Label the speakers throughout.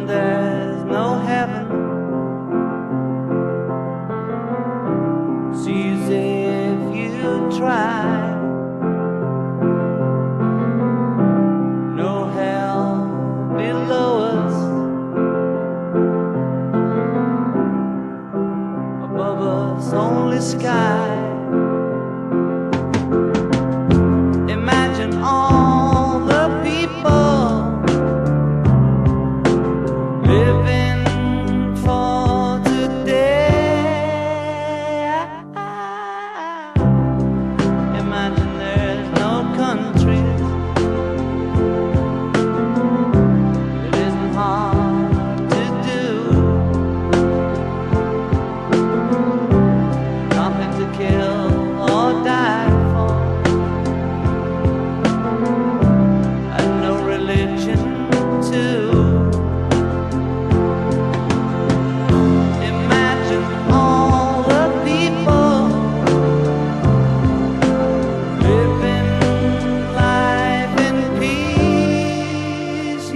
Speaker 1: Imagine there's no heaven. It's easy if you try. No hell below us, above us only sky. Imagine all the people living for today. Imagine there's no countries. It isn't hard to do. Nothing to kill or die for, and no religion too. Imagine all the people living life in peace.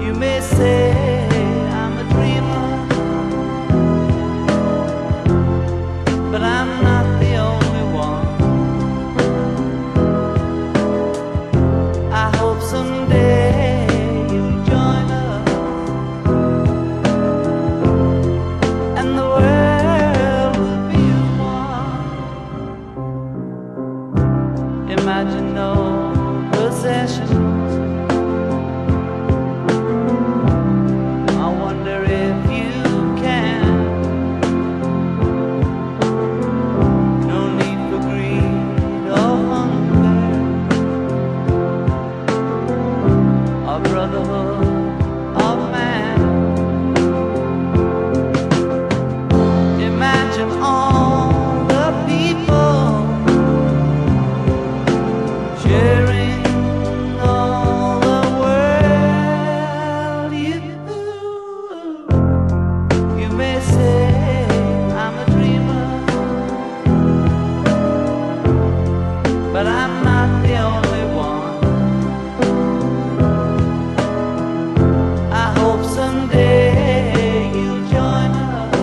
Speaker 1: You may say I'm a dreamer, but I'm not the only one. I hope someday you'll join us, and the world will be as one. Imagine no possessions. I wonder if you can. No need for greed or hunger, or brotherhood of man. Imagine all the people sharing all the world. You may say I'm a dreamer, but I'm not the only one. I hope someday you'll join us,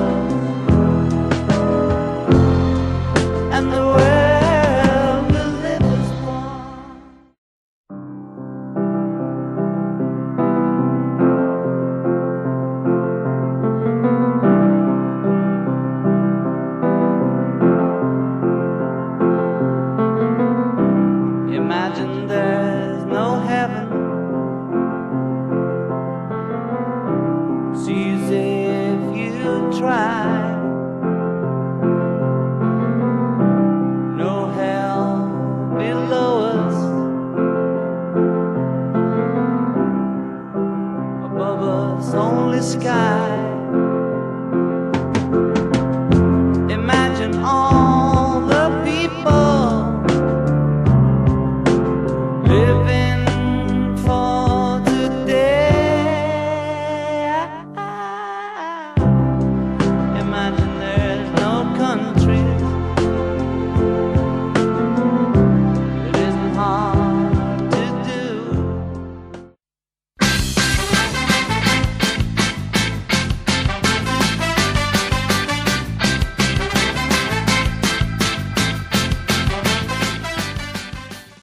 Speaker 1: and the world will live as one. Imagine there's no heaven. It's easy if you try. No hell below us, above us only sky.